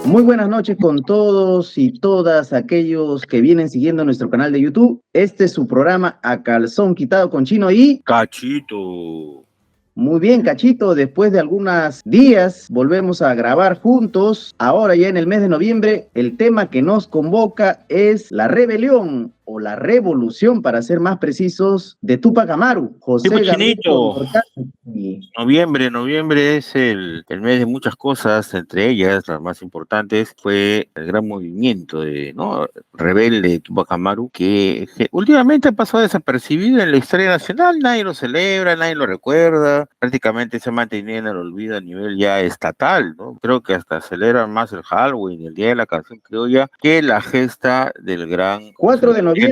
Muy buenas noches con todos y todas aquellos que vienen siguiendo nuestro canal de YouTube. Este es su programa A Calzón Quitado con Chino y... Cachito. Muy bien, Cachito, después de algunos días volvemos a grabar juntos. Ahora ya en el mes de noviembre, el tema que nos convoca es la rebelión o la revolución, para ser más precisos, de Túpac Amaru, Sí, José pues, Gabriel Chinito. Condorcanqui. Noviembre es el mes de muchas cosas, entre ellas las más importantes fue el gran movimiento rebelde de Túpac Amaru, que últimamente ha pasado desapercibido en la historia nacional. Nadie lo celebra, nadie lo recuerda, prácticamente se ha mantenido en el olvido a nivel ya estatal, ¿no? Creo que hasta celebran más el Halloween, el Día de la Canción Criolla, que la gesta del gran 4 de noviembre de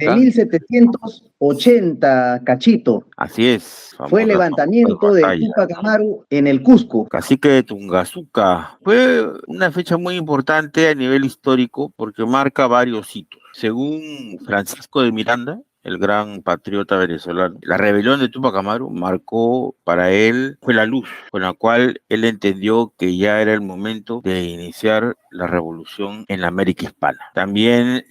Condorcanqui. 1780, Cachito. Así es, Fue el famosas levantamiento de batallas. Túpac Amaru en el Cusco. Cacique de Tungazuca. Fue una fecha muy importante a nivel histórico porque marca varios hitos. Según Francisco de Miranda, el gran patriota venezolano, la rebelión de Túpac Amaru marcó para él, fue la luz con la cual él entendió que ya era el momento de iniciar la revolución en la América hispana. También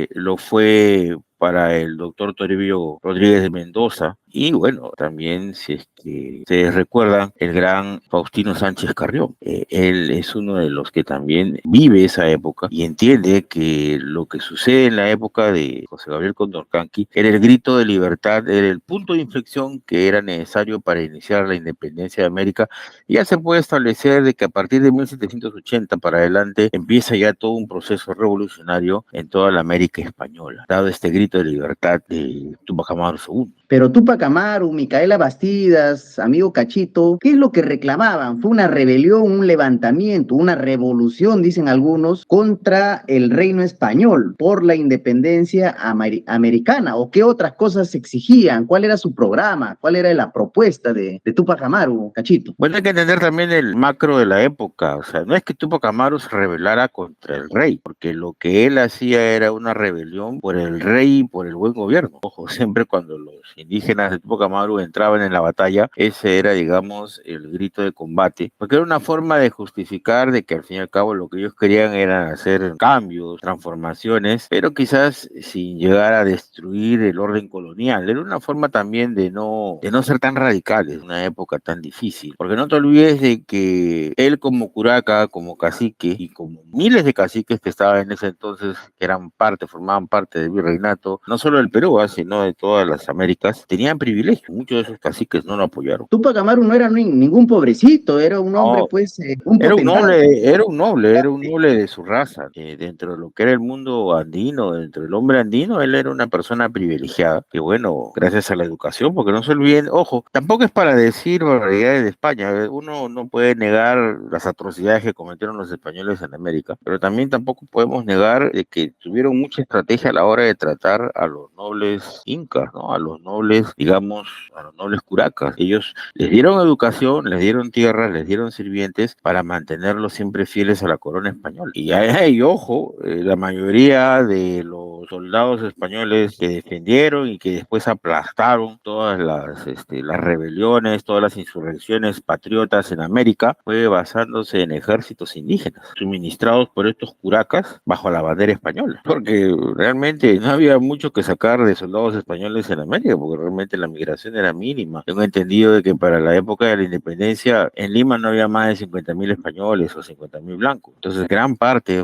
lo fue para el doctor Toribio Rodríguez de Mendoza. Y bueno, también si es que ustedes recuerdan, el gran Faustino Sánchez Carrión. Él es uno de los que también vive esa época y entiende que lo que sucede en la época de José Gabriel Condorcanqui era el grito de libertad, era el punto de inflexión que era necesario para iniciar la independencia de América. Y ya se puede establecer de que a partir de 1780 para adelante empieza ya todo un proceso revolucionario en toda la América española, dado este grito de libertad de Túpac Amaru II. Pero Túpac Amaru, Micaela Bastidas, amigo Cachito, ¿qué es lo que reclamaban? ¿Fue una rebelión, un levantamiento, una revolución, dicen algunos, contra el reino español por la independencia americana? ¿O qué otras cosas se exigían? ¿Cuál era su programa? ¿Cuál era la propuesta de Túpac Amaru, Cachito? Bueno, hay que entender también el macro de la época. O sea, no es que Túpac Amaru se rebelara contra el rey, porque lo que él hacía era una rebelión por el rey y por el buen gobierno. Ojo, siempre cuando los indígenas de Túpac Amaru entraban en la batalla, ese era, digamos, el grito de combate, porque era una forma de justificar de que al fin y al cabo lo que ellos querían era hacer cambios, transformaciones, pero quizás sin llegar a destruir el orden colonial. Era una forma también de no ser tan radicales en una época tan difícil, porque no te olvides de que él como curaca, como cacique y como miles de caciques que estaban en ese entonces, que formaban parte del virreinato, no solo del Perú, sino de todas las Américas, tenían privilegios. Muchos de esos caciques no lo apoyaron. Túpac Amaru no era ningún pobrecito, era un hombre, No, pues, un potentado. era un noble de su raza. Dentro de lo que era el mundo andino, dentro del hombre andino, él era una persona privilegiada, que bueno, gracias a la educación, porque no se olviden, ojo, tampoco es para decir barbaridades de España, uno no puede negar las atrocidades que cometieron los españoles en América, pero también tampoco podemos negar de que tuvieron mucha estrategia a la hora de tratar a los nobles incas, ¿no? A los nobles, digamos, a los nobles curacas. Ellos les dieron educación, les dieron tierras, les dieron sirvientes para mantenerlos siempre fieles a la corona española. Y ojo, la mayoría de los soldados españoles que defendieron y que después aplastaron todas las rebeliones, todas las insurrecciones patriotas en América, fue basándose en ejércitos indígenas, suministrados por estos curacas bajo la bandera española. Porque realmente no había mucho que sacar de soldados españoles en América, porque realmente la migración era mínima. Tengo entendido de que para la época de la independencia en Lima no había más de 50.000 españoles o 50.000 blancos. Entonces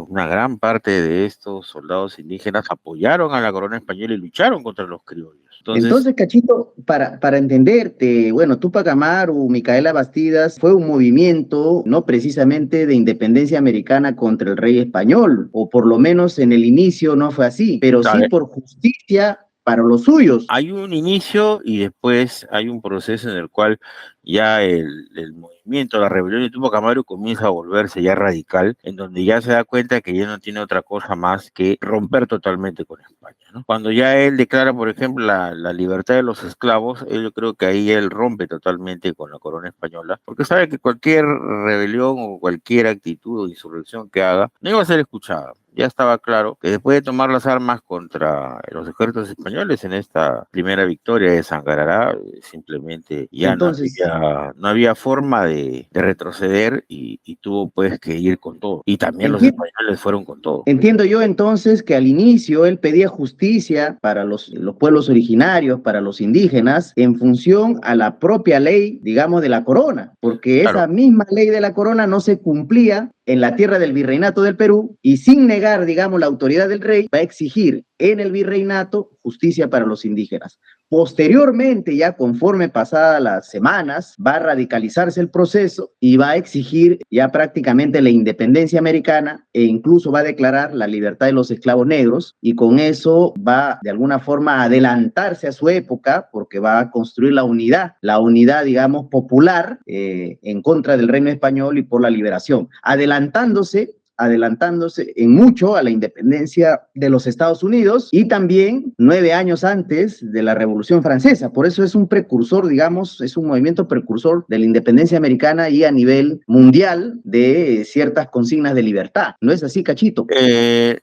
una gran parte de estos soldados indígenas apoyaron a la corona española y lucharon contra los criollos. Entonces, Cachito, para entenderte, bueno, Túpac Amaru, Micaela Bastidas, fue un movimiento, no precisamente de independencia americana contra el rey español, o por lo menos en el inicio no fue así, pero sí por justicia para los suyos. Hay un inicio y después hay un proceso en el cual ya el movimiento, la rebelión de Túpac Amaru comienza a volverse ya radical, en donde ya se da cuenta que ya no tiene otra cosa más que romper totalmente con España, ¿no? Cuando ya él declara, por ejemplo, la libertad de los esclavos, yo creo que ahí él rompe totalmente con la corona española, porque sabe que cualquier rebelión o cualquier actitud o insurrección que haga no iba a ser escuchada. Ya estaba claro que después de tomar las armas contra los ejércitos españoles en esta primera victoria de Sangarará, simplemente ya Entonces, no había forma de retroceder y tuvo pues que ir con todo. Y también los Entiendo. españoles fueron con todo. Entiendo yo entonces que al inicio él pedía justicia para los pueblos originarios, para los indígenas, en función a la propia ley, digamos, de la corona, porque Claro. esa misma ley de la corona no se cumplía en la tierra del virreinato del Perú y sin negar, digamos, la autoridad del rey, va a exigir en el virreinato justicia para los indígenas. Posteriormente, ya conforme pasadas las semanas, va a radicalizarse el proceso y va a exigir ya prácticamente la independencia americana e incluso va a declarar la libertad de los esclavos negros y con eso va de alguna forma a adelantarse a su época porque va a construir la unidad digamos, popular en contra del reino español y por la liberación, adelantándose en mucho a la independencia de los Estados Unidos y también 9 años antes de la Revolución Francesa. Por eso es un precursor, digamos, es un movimiento precursor de la independencia americana y a nivel mundial de ciertas consignas de libertad. ¿No es así, Cachito?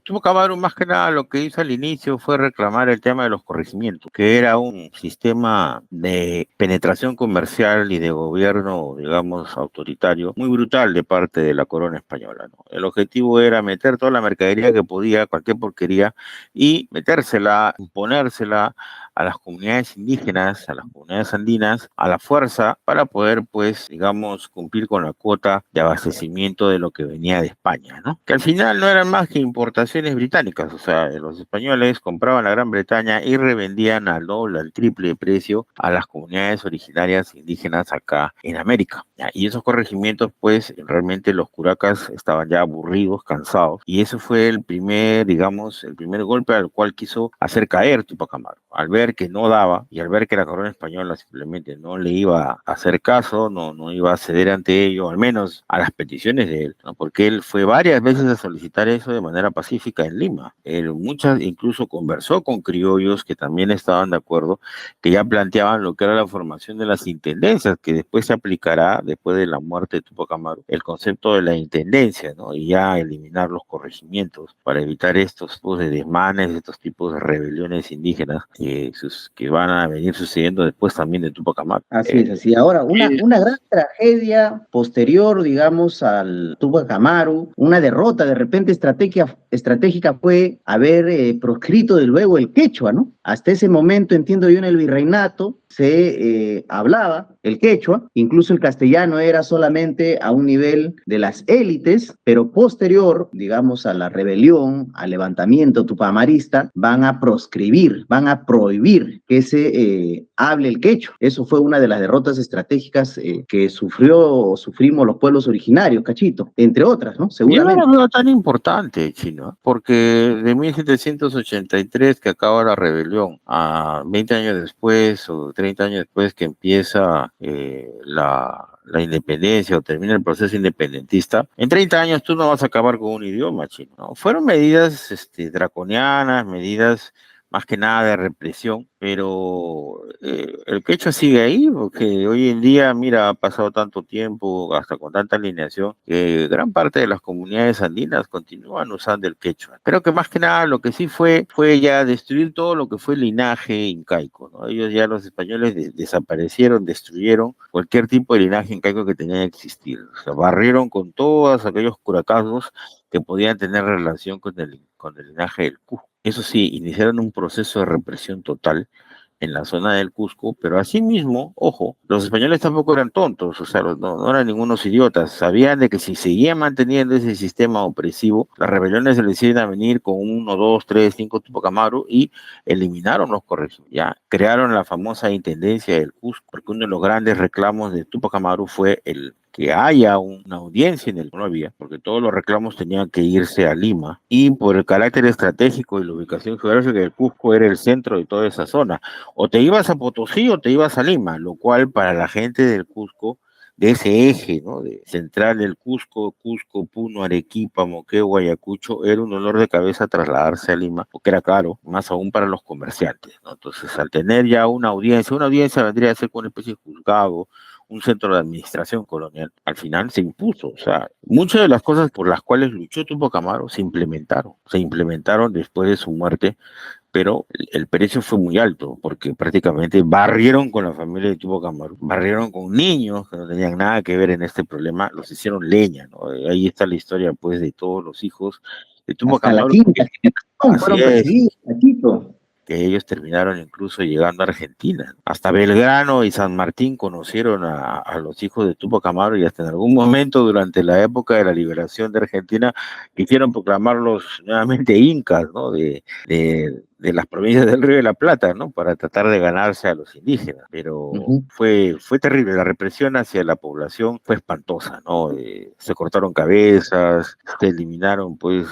Tupac Amaru más que nada lo que hizo al inicio fue reclamar el tema de los corregimientos, que era un sistema de penetración comercial y de gobierno, digamos, autoritario, muy brutal de parte de la corona española, ¿no? El objetivo era meter toda la mercadería que podía, cualquier porquería, y metérsela, imponérsela a las comunidades indígenas, a las comunidades andinas, a la fuerza para poder, pues, digamos, cumplir con la cuota de abastecimiento de lo que venía de España, ¿no? Que al final no eran más que importaciones británicas, o sea, los españoles compraban la Gran Bretaña y revendían al doble, al triple de precio a las comunidades originarias indígenas acá en América, ¿ya? Y esos corregimientos, pues, realmente los curacas estaban ya aburridos, cansados, y eso fue el primer, digamos, el primer golpe al cual quiso hacer caer Tupac Amaru, al ver que no daba y al ver que la corona española simplemente no le iba a hacer caso, no iba a ceder ante ello, al menos a las peticiones de él, ¿no? Porque él fue varias veces a solicitar eso de manera pacífica en Lima. Él muchas incluso conversó con criollos que también estaban de acuerdo, que ya planteaban lo que era la formación de las intendencias, que después se aplicará, después de la muerte de Tupac Amaru, el concepto de la intendencia, ¿no? Y ya eliminar los corregimientos para evitar estos tipos de desmanes, estos tipos de rebeliones indígenas que van a venir sucediendo después también de Tupac Amaru. Así es, así. Ahora, una gran tragedia posterior, digamos, al Tupac Amaru, una derrota de repente estratégica fue haber proscrito de luego el quechua, ¿no? Hasta ese momento, entiendo yo, en el virreinato se hablaba el quechua, incluso el castellano era solamente a un nivel de las élites, pero posterior, digamos, a la rebelión, al levantamiento tupamarista, van a proscribir, van a prohibir que se hable el quechua. Eso fue una de las derrotas estratégicas que sufrimos los pueblos originarios, Cachito, entre otras, ¿no? Yo no Seguramente. lo veo tan importante, Chino, porque de 1783 que acaba la rebelión, a 20 años después o 30 años después que empieza la independencia o termina el proceso independentista, en 30 años tú no vas a acabar con un idioma, Chino, ¿no? Fueron medidas draconianas, medidas más que nada de represión, pero el quechua sigue ahí, porque hoy en día, mira, ha pasado tanto tiempo, hasta con tanta alineación, que gran parte de las comunidades andinas continúan usando el quechua. Creo que más que nada lo que sí fue ya destruir todo lo que fue el linaje incaico, ¿no? Ellos ya, los españoles, desaparecieron, destruyeron cualquier tipo de linaje incaico que tenía que existir. O sea, barrieron con todos aquellos curacazgos que podían tener relación con el linaje del Cusco. Eso sí, iniciaron un proceso de represión total en la zona del Cusco, pero asimismo, ojo, los españoles tampoco eran tontos, o sea, no eran ningunos idiotas, sabían de que si seguían manteniendo ese sistema opresivo, las rebeliones se les iban a venir con 1, 2, 3, 5 Tupac Amaru y eliminaron los corregimientos, ya crearon la famosa intendencia del Cusco, porque uno de los grandes reclamos de Tupac Amaru fue el que haya una audiencia en el no había, porque todos los reclamos tenían que irse a Lima, y por el carácter estratégico y la ubicación geográfica del Cusco era el centro de toda esa zona. O te ibas a Potosí o te ibas a Lima, lo cual para la gente del Cusco, de ese eje, ¿no? De central del Cusco, Puno, Arequipa, Moquegua, Ayacucho, era un dolor de cabeza trasladarse a Lima, porque era caro, más aún para los comerciantes, ¿no? Entonces, al tener ya una audiencia vendría a ser como una especie de juzgado, un centro de administración colonial, al final se impuso. O sea, muchas de las cosas por las cuales luchó Tupac Amaru se implementaron después de su muerte, pero el precio fue muy alto, porque prácticamente barrieron con la familia de Tupac Amaru, barrieron con niños que no tenían nada que ver en este problema, los hicieron leña, ¿no? Ahí está la historia, pues, de todos los hijos de Tupac Hasta la Amaru. quinta generación Así fueron es, perseguidos, Cachito. que ellos terminaron incluso llegando a Argentina. Hasta Belgrano y San Martín conocieron a los hijos de Tupac Amaru y hasta en algún momento durante la época de la liberación de Argentina quisieron proclamarlos nuevamente incas, ¿no? De las provincias del Río de la Plata, ¿no? Para tratar de ganarse a los indígenas. Pero Ujú. fue terrible, la represión hacia la población fue espantosa, ¿no? Se cortaron cabezas, se eliminaron pues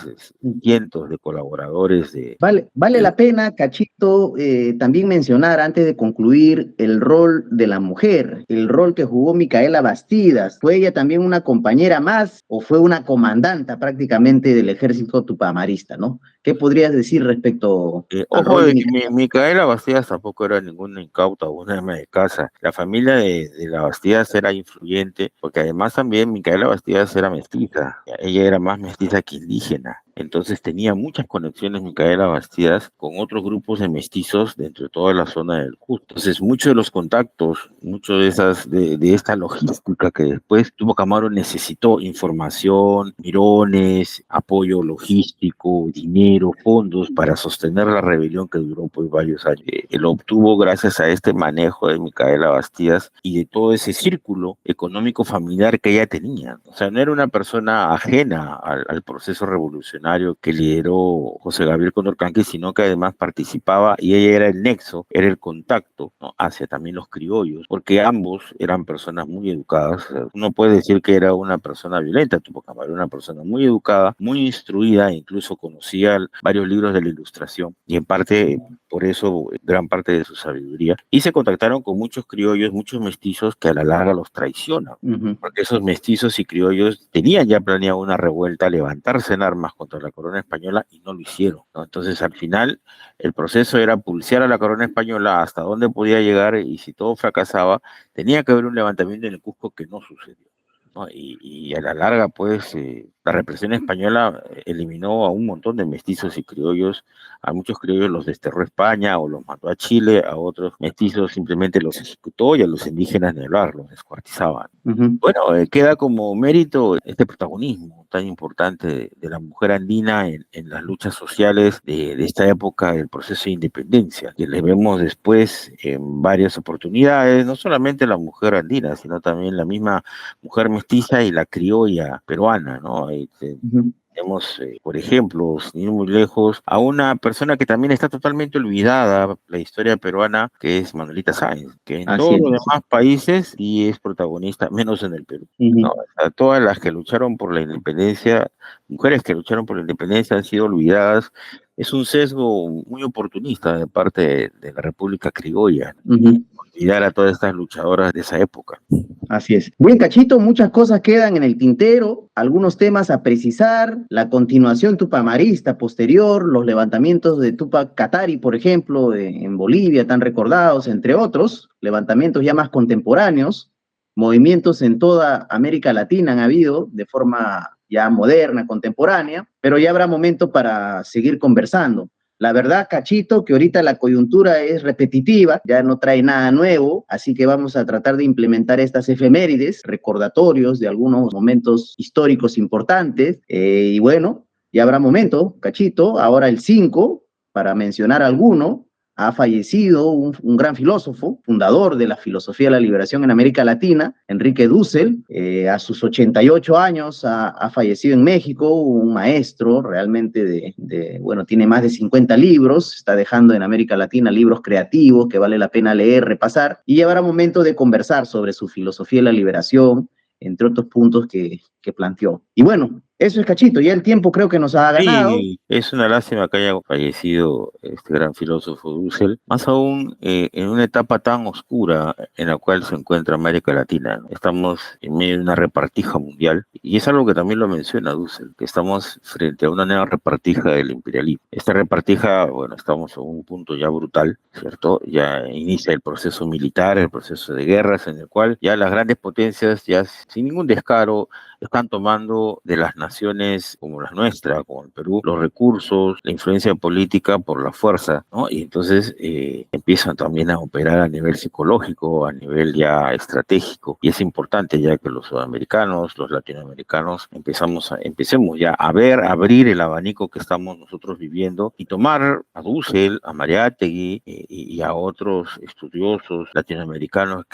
cientos de colaboradores Vale de la pena, Cachito, también mencionar antes de concluir el rol de la mujer, el rol que jugó Micaela Bastidas. ¿Fue ella también una compañera más o fue una comandanta prácticamente del ejército tupamarista, ¿no? ¿Qué podrías decir respecto al Ojo rol de de que Micaela? Micaela Bastidas tampoco era ninguna incauta o una ama de casa. La familia de la Bastidas era influyente, porque además también Micaela Bastidas era mestiza. Ella era más mestiza que indígena. Entonces tenía muchas conexiones Micaela Bastidas con otros grupos de mestizos dentro de toda la zona del Cusco. Entonces muchos de los contactos, mucho de esta logística que después Tupac Amaru necesitó, información, mirones, apoyo logístico, dinero, fondos para sostener la rebelión que duró pues varios años. Lo obtuvo gracias a este manejo de Micaela Bastidas y de todo ese círculo económico familiar que ella tenía. O sea, no era una persona ajena al proceso revolucionario que lideró José Gabriel Condorcanqui, sino que además participaba y ella era el nexo, era el contacto, ¿no? Hacia también los criollos, porque ambos eran personas muy educadas. Uno puede decir que era una persona violenta, Tupac Amaru era una persona muy educada, muy instruida, e incluso conocía varios libros de la Ilustración y en parte por eso gran parte de su sabiduría. Y se contactaron con muchos criollos, muchos mestizos que a la larga los traicionan, Ujú. porque esos mestizos y criollos tenían ya planeado una revuelta, levantarse en armas contra la corona española y no lo hicieron, ¿no? Entonces al final el proceso era pulsear a la corona española hasta dónde podía llegar y si todo fracasaba, tenía que haber un levantamiento en el Cusco que no sucedió, ¿no? Y a la larga, pues, la represión española eliminó a un montón de mestizos y criollos, a muchos criollos los desterró a España o los mandó a Chile, a otros mestizos simplemente los ejecutó y a los indígenas ni hablar, los descuartizaban. Ujú. Bueno, queda como mérito este protagonismo tan importante de la mujer andina en las luchas sociales de esta época del proceso de independencia, que le vemos después en varias oportunidades, no solamente la mujer andina, sino también la misma mujer mestiza y la criolla peruana, ¿no? Ujú. Tenemos, por ejemplo, sin ir muy lejos, a una persona que también está totalmente olvidada, la historia peruana, que es Manuelita Sáenz, que en Así todos los es. demás países sí es protagonista, menos en el Perú, ¿no? Ujú. O sea, todas las que lucharon por la independencia, mujeres que lucharon por la independencia han sido olvidadas. Es un sesgo muy oportunista de parte de la República Criolla, Ujú. olvidar a todas estas luchadoras de esa época. Así es. Buen Cachito, muchas cosas quedan en el tintero, algunos temas a precisar, la continuación tupamarista posterior, los levantamientos de Tupac Katari, por ejemplo, en Bolivia, tan recordados, entre otros, levantamientos ya más contemporáneos, movimientos en toda América Latina han habido de forma ya moderna, contemporánea, pero ya habrá momento para seguir conversando. La verdad, Cachito, que ahorita la coyuntura es repetitiva, ya no trae nada nuevo, así que vamos a tratar de implementar estas efemérides, recordatorios de algunos momentos históricos importantes. Y bueno, ya habrá momento, Cachito, ahora el 5 para mencionar alguno, ha fallecido gran filósofo, fundador de la filosofía de la liberación en América Latina, Enrique Dussel. A sus 88 años ha fallecido en México, un maestro realmente bueno, tiene más de 50 libros, está dejando en América Latina libros creativos que vale la pena leer, repasar, y ya habrá momento de conversar sobre su filosofía de la liberación, entre otros puntos que planteó. Y bueno, eso es Cachito, ya el tiempo creo que nos ha ganado. Sí, es una lástima que haya fallecido este gran filósofo Dussel, más aún en una etapa tan oscura en la cual se encuentra América Latina, ¿no? Estamos en medio de una repartija mundial y es algo que también lo menciona Dussel, que estamos frente a una nueva repartija del imperialismo. Esta repartija, bueno, estamos en un punto ya brutal, ¿cierto? Ya inicia el proceso militar, el proceso de guerras en el cual ya las grandes potencias, ya sin ningún descaro, están tomando de las naciones como la nuestra, como el Perú, los recursos, la influencia política por la fuerza, ¿no? Y entonces empiezan también a operar a nivel psicológico, a nivel ya estratégico, y es importante ya que los sudamericanos, los latinoamericanos, empecemos ya a ver, a abrir el abanico que estamos nosotros viviendo y tomar a Dussel, a Mariátegui y a otros estudiosos latinoamericanos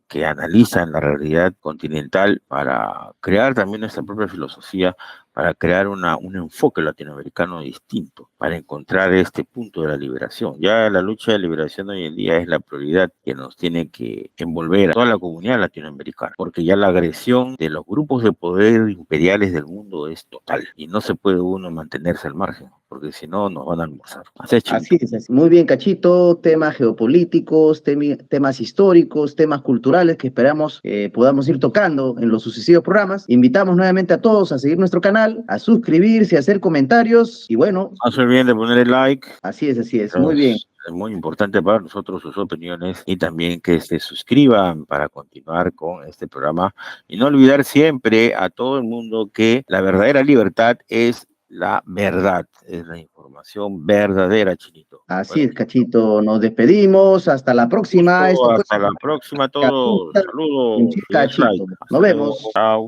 que analizan la realidad continental para crear también nuestra propia filosofía, para crear un enfoque latinoamericano distinto, para encontrar este punto de la liberación. Ya la lucha de liberación hoy en día es la prioridad que nos tiene que envolver a toda la comunidad latinoamericana, porque ya la agresión de los grupos de poder imperiales del mundo es total y no se puede uno mantenerse al margen, porque si no nos van a almorzar. Así es, así. Muy bien, Cachito, temas geopolíticos, temas históricos, temas culturales que esperamos podamos ir tocando en los sucesivos programas. Invitamos nuevamente a todos a seguir nuestro canal, a suscribirse, a hacer comentarios y bueno. No se olviden de ponerle like. Así es, muy bien. Es muy importante para nosotros sus opiniones y también que se suscriban para continuar con este programa y no olvidar siempre a todo el mundo que la verdadera libertad es la verdad, es la información verdadera, Chinito. Así es, Cachito. Nos despedimos. Hasta la próxima. Hasta la próxima a todos. Saludos. Cachito. Nos vemos. Chao.